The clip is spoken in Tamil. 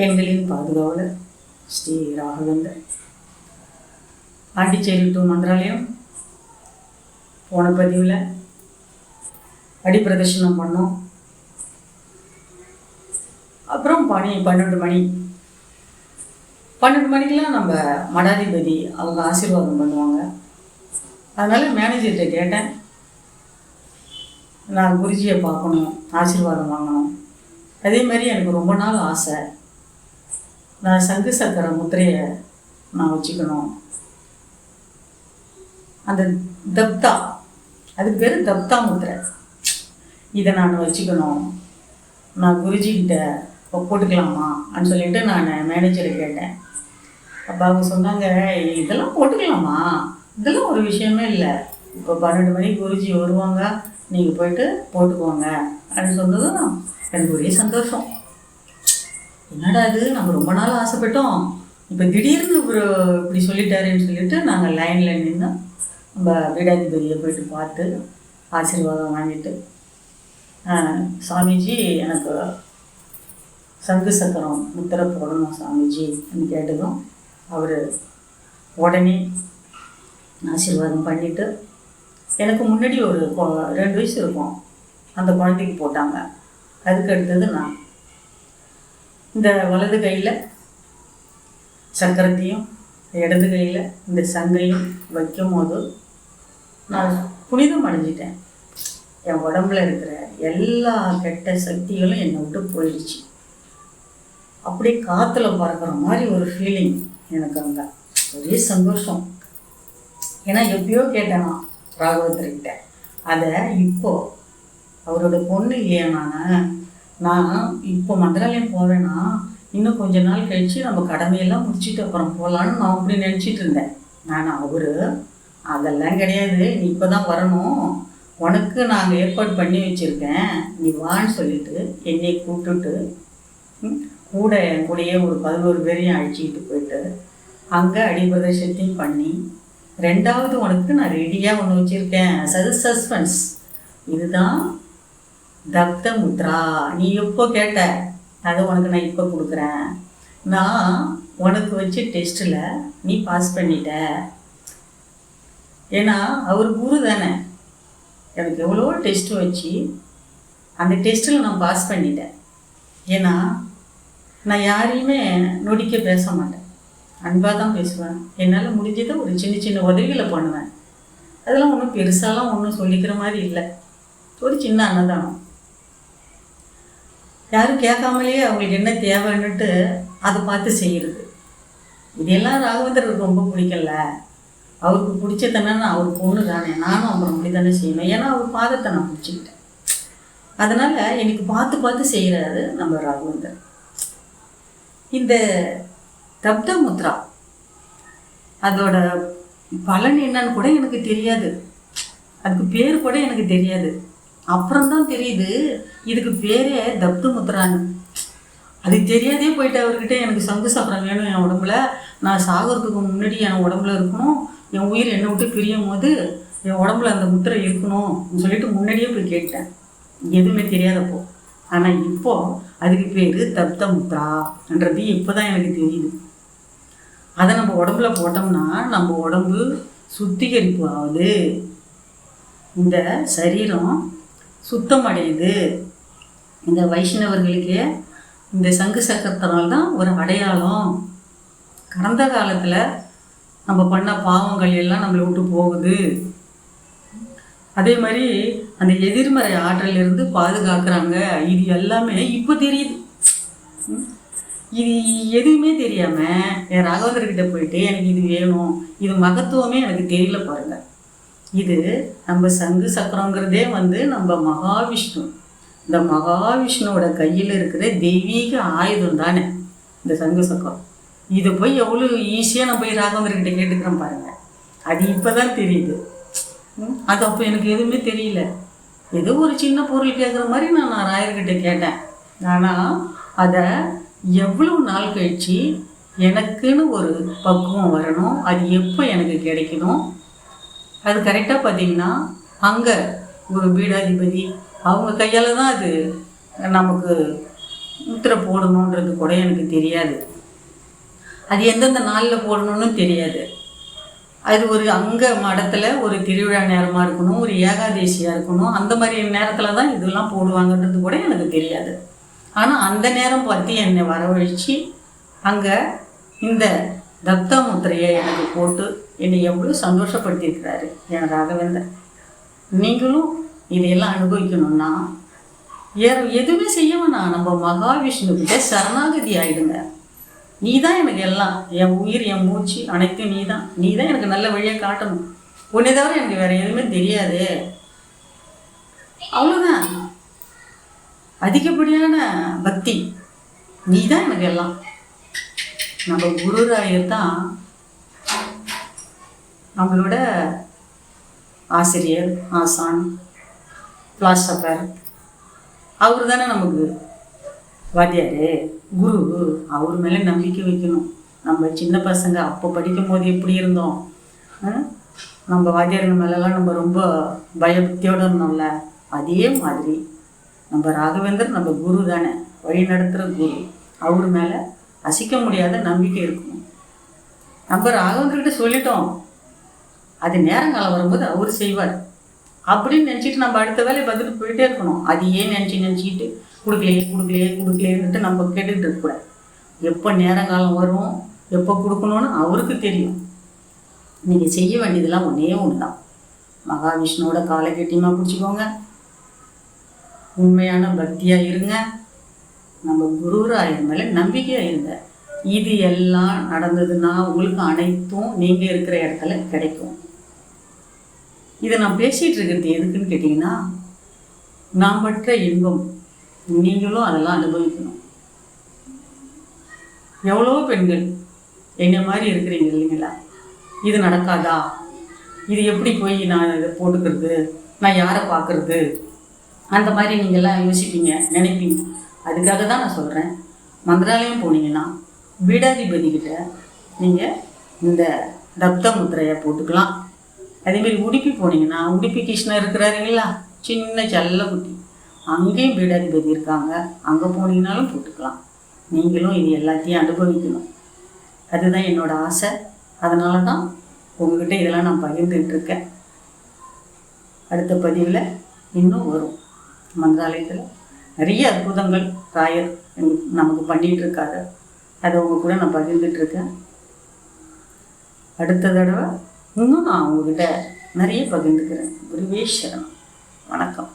பெண்களின் பாதுகாவலர் ஸ்ரீ ராகவேந்தர். பாண்டிச்சேரி டு மந்திராலயம் போன பதிவில் அடி பிரதர்ஷனம் பண்ணோம். அப்புறம் 12 மணிக்கெலாம் நம்ம மடாதிபதி அவங்க ஆசீர்வாதம் பண்ணுவாங்க. அதனால் மேனேஜர்கிட்ட கேட்டேன், நான் குருஜியை பார்க்கணும், ஆசீர்வாதம் வாங்கணும். அதே மாதிரி எனக்கு ரொம்ப நாள் ஆசை, நான் சங்கு சக்கர முத்திரையை நான் வச்சுக்கணும். அந்த தப்தா, அதுக்கு பேர் தப்தா முத்திரை, இதை நான் வச்சுக்கணும், நான் குருஜிக்கிட்ட போட்டுக்கலாமா அப்படின்னு சொல்லிட்டு நான் மேனேஜரை கேட்டேன். அப்போ அவங்க சொன்னாங்க, இதெல்லாம் போட்டுக்கலாமா, இதெல்லாம் ஒரு விஷயமே இல்லை, இப்போ 12 மணிக்கு குருஜி வருவாங்க, நீங்கள் போயிட்டு போட்டுக்குவாங்க அப்படின்னு சொன்னதும் எனக்கு ஒரே சந்தோஷம். என்னடா இது, நம்ம ரொம்ப நாள் ஆசைப்பட்டோம், இப்போ திடீர்னு இப்படி சொல்லிட்டாருன்னு சொல்லிட்டு நாங்கள் லைனில் நின்று நம்ம பீடாதிபதியை போயிட்டு பார்த்து ஆசீர்வாதம் வாங்கிட்டு, சாமிஜி எனக்கு சங்கு சக்கரம் முத்திரை போடணும் சாமிஜி அப்படின்னு கேட்டதும் அவர் உடனே ஆசீர்வாதம் பண்ணிவிட்டு, எனக்கு முன்னாடி ஒரு 2 வயசு இருக்கும், அந்த குழந்தைக்கு போட்டாங்க. அதுக்கு அடுத்தது நான் இந்த வலது கையில் சக்கரத்தையும் இடது கையில் இந்த சங்கையும் வைக்கும் போது நான் புனிதம் அடைஞ்சிட்டேன். என் உடம்புல இருக்கிற எல்லா கெட்ட சக்திகளும் என்னை விட்டு போயிடுச்சு. அப்படியே காற்றுல பறக்கிற மாதிரி ஒரு ஃபீலிங் எனக்கு. அங்கே ஒரே சந்தோஷம். ஏன்னா எப்பயோ கேட்டேனா ராகவேந்தர்கிட்ட, அதை இப்போது அவரோட பொண்ணு இல்லையா, நான் இப்போ மந்திராலயம் போவேன்னா இன்னும் கொஞ்ச நாள் கழித்து நம்ம கடமையெல்லாம் முடிச்சுட்டு அப்புறம் போகலான்னு நான் அப்படி நினச்சிட்டு இருந்தேன். அவர் அதெல்லாம் கிடையாது, நீ இப்போ தான் வரணும், உனக்கு நாங்கள் ஏற்பாடு பண்ணி வச்சுருக்கேன், நீ வான்னு சொல்லிட்டு என்னை கூப்பிட்டுட்டு கூட என் கூடயே ஒரு 11 பேரையும் அழைச்சிக்கிட்டு போயிட்டு அங்கே அடிபிரதேசத்தையும் பண்ணி, 2வது உனக்கு நான் ரெடியாக ஒன்று வச்சுருக்கேன், சஸ்பென்ஸ், இதுதான் தப்த முத்ரா, நீ எப்போ கேட்ட அதை உனக்கு நான் இப்போ கொடுக்குறேன், நான் உனக்கு வச்சு டெஸ்ட்டில் நீ பாஸ் பண்ணிட்ட. ஏன்னா அவர் குரு தானே, எனக்கு எவ்வளோ டெஸ்ட்டு வச்சு அந்த டெஸ்ட்டில் நான் பாஸ் பண்ணிட்டேன். ஏன்னா நான் யாரையுமே நொடிக்க பேச மாட்டேன், அன்பாக தான் பேசுவேன். என்னால் முடிஞ்சதை ஒரு சின்ன உதவிகளை பண்ணுவேன். அதெல்லாம் ஒன்றும் பெருசாலாம் ஒன்றும் சொல்லிக்கிற மாதிரி இல்லை, ஒரு சின்ன அன்னதானம். யாரும் கேட்காமலேயே அவங்களுக்கு என்ன தேவைன்னுட்டு அதை பார்த்து செய்கிறது. இதெல்லாம் ராகவேந்தருக்கு ரொம்ப பிடிக்கல. அவருக்கு பிடிச்சதானே, அவர் பொண்ணு தானே, நானும் அப்புறம் அப்படி தானே செய்யணும். ஏன்னா அவர் பாதத்தை நான் பிடிச்சிக்கிட்டேன். அதனால் எனக்கு பார்த்து செய்கிறாரு நம்ம ராகவேந்தர். இந்த தப்த முத்ரா அதோட பலன் என்னன்னு கூட எனக்கு தெரியாது, அதுக்கு பேர் கூட எனக்கு தெரியாது. அப்புறம்தான் தெரியுது இதுக்கு பேரே தப்த முத்ரான்னு. அது தெரியாதே போயிட்டு அவர்கிட்ட, எனக்கு சங்கு சக்கரம் வேணும் என் உடம்புல, நான் சாகிறதுக்கு முன்னாடி என் உடம்புல இருக்கணும், என் உயிர் என்னை விட்டு பிரியும் போது என் உடம்புல அந்த முத்திரை இருக்கணும் சொல்லிட்டு முன்னாடியே போய் கேட்டேன், எதுவுமே தெரியாதப்போ. ஆனால் இப்போது அதுக்கு பேர் தப்த முத்ரான்றது இப்போ தான் எனக்கு தெரியுது. அதை நம்ம உடம்புல போட்டோம்னா நம்ம உடம்பு சுத்திகரிப்பு ஆகுது, இந்த சரீரம் சுத்தம் அடையுது. இந்த வைஷ்ணவர்களுக்கே இந்த சங்கு சக்கரத்தினால்தான் ஒரு அடையாளம். கடந்த காலத்தில் நம்ம பண்ண பாவங்கள் எல்லாம் நம்மளை விட்டு போகுது. அதே மாதிரி அந்த எதிர்மறை ஆற்றலிருந்து பாதுகாக்கிறாங்க. இது எல்லாமே இப்போ தெரியுது. இது எதுவுமே தெரியாமல் என் ராகவேந்தர்கிட்ட போயிட்டு எனக்கு இது வேணும், இது மகத்துவமே எனக்கு தெரியல பாருங்கள். இது நம்ம சங்கு சக்கரங்கிறதே நம்ம மகாவிஷ்ணு, இந்த மகாவிஷ்ணுவோட கையில் இருக்கிற தெய்வீக ஆயுதம் தானே இந்த சங்கு சக்கரம். இதை போய் எவ்வளோ ஈஸியாக நான் போய் ராகவேந்தர்கிட்ட கேட்டுக்கிறேன் பாருங்கள். அது இப்போ தான் தெரியுது. அது அப்போ எனக்கு எதுவுமே தெரியல, ஏதோ ஒரு சின்ன பொருள் கேட்குற மாதிரி நான் ராயர்கிட்ட கேட்டேன். ஆனால் அதை எவ்வளோ நாள் கழித்து எனக்குன்னு ஒரு பக்குவம் வரணும், அது எப்போ எனக்கு கிடைக்கணும், அது கரெக்டாக பார்த்திங்கன்னா அங்கே ஒரு பீடாதிபதி அவங்க கையால் தான் அது நமக்கு முத்திரை போடணுன்றது கூட எனக்கு தெரியாது. அது எந்தெந்த நாளில் போடணும்னு தெரியாது. அது ஒரு அங்கே மடத்தில் ஒரு திருவிழா நேரமாக இருக்கணும், ஒரு ஏகாதேசியாக இருக்கணும், அந்த மாதிரி நேரத்தில் தான் இதெல்லாம் போடுவாங்கன்றது கூட எனக்கு தெரியாது. ஆனால் அந்த நேரம் பார்த்து என்னை வரவழைச்சி அங்கே இந்த தப்தா முத்திரையை எனக்கு போட்டு என்னை எவ்வளோ சந்தோஷப்படுத்தியிருக்கிறாரு என் ராகவேந்தர். நீங்களும் இதையெல்லாம் அனுபவிக்கணும்னா எதுவுமே செய்ய வேணாம், நம்ம மகாவிஷ்ணுக்கிட்ட சரணாகதி ஆகிடுங்க. நீ தான் எனக்கு எல்லாம், என் உயிர் என் மூச்சு அனைத்தும் நீ தான் எனக்கு நல்ல வழியை காட்டணும். உன்னை தவிர எனக்கு வேறு எதுவுமே தெரியாது. அவ்வளோதான். அதிகப்படியான பக்தி, நீ தான் எனக்கு எல்லாம். நம்ம குருராயர் தான் நம்மளோட ஆசிரியர், ஆசான், பிலாசபர். அவர் தானே நமக்கு வாத்தியார், குரு. அவர் மேலே நம்பிக்கை வைக்கணும். நம்ம சின்ன பசங்க அப்போ படிக்கும் போது எப்படி இருந்தோம், நம்ம வாத்தியார்கள் மேலெல்லாம் நம்ம ரொம்ப பயபக்தியோடு இருந்தோம்ல, அதே மாதிரி நம்ம ராகவேந்தர் நம்ம குரு தானே, வழி நடத்துகிற குரு. அவர் மேலே அசைக்க முடியாத நம்பிக்கை இருக்கணும். நம்ம ராகவேந்தர்கிட்ட சொல்லிட்டோம், அது நேரங்காலம் வரும்போது அவர் செய்வார் அப்படின்னு நினச்சிட்டு நம்ம அடுத்த வேலையை பார்த்துட்டு போயிட்டே இருக்கணும். அது ஏன் நினச்சிக்கிட்டு கொடுக்கலையேன்னுட்டு நம்ம கேட்டுக்கிட்டு இருக்கக்கூடாது. எப்போ நேரங்காலம் வரும், எப்போ கொடுக்கணும்னு அவருக்கு தெரியும். நீங்கள் செய்ய வேண்டியதெல்லாம் ஒன்றே ஒன்று தான். மகாவிஷ்ணுவோட காலை கட்டியமாக பிடிச்சிக்கோங்க, உண்மையான பக்தியாக இருங்க, நம்ம குருராயர் மேலே நம்பிக்கையாக இருங்க. இது எல்லாம் நடந்ததுன்னா உங்களுக்கு அனைத்தும் நீங்கள் இருக்கிற இடத்துல கிடைக்கும். இதை நான் பேசிகிட்டு இருக்கிறது எதுக்குன்னு கேட்டிங்கன்னா, நான் பெற்ற இன்பம் நீங்களும் அதெல்லாம் அனுபவிக்கணும். எவ்வளோ பெண்கள் என்னை மாதிரி இருக்கிறீங்க இல்லைங்களா, இது நடக்காதா, இது எப்படி போய் நான் இதை போட்டுக்கிறது, நான் யாரை பார்க்குறது, அந்த மாதிரி நீங்கள்லாம் யோசிப்பீங்க, நினைப்பீங்க. அதுக்காக தான் நான் சொல்கிறேன், மந்திராலயம் போனீங்கன்னா பீடாதிபதிக்கிட்ட நீங்கள் இந்த தப்த முத்திரையை போட்டுக்கலாம். அதேமாரி உடுப்பி போனீங்கன்னா, உடுப்பி கிருஷ்ணர் இருக்கிறாருங்களா, சின்ன செல்ல குட்டி, அங்கேயும் பீடாதிபதி இருக்காங்க, அங்கே போனீங்கனாலும் போட்டுக்கலாம். நீங்களும் இது எல்லாத்தையும் அனுபவிக்கணும். அதுதான் என்னோடய ஆசை. அதனால தான் உங்கள்கிட்ட இதெல்லாம் நான் பகிர்ந்துட்டுருக்கேன். அடுத்த பதிவில் இன்னும் வரும். மந்திராலயத்தில் நிறைய அற்புதங்கள் ராயர் நமக்கு பண்ணிகிட்ருக்காரு. அதை உங்கள் கூட நான் பகிர்ந்துட்டுருக்கேன். அடுத்த தடவை இன்னும் நான் உங்கள்கிட்ட நிறைய பகிர்ந்துக்கிறேன். குருவே சரணம். வணக்கம்.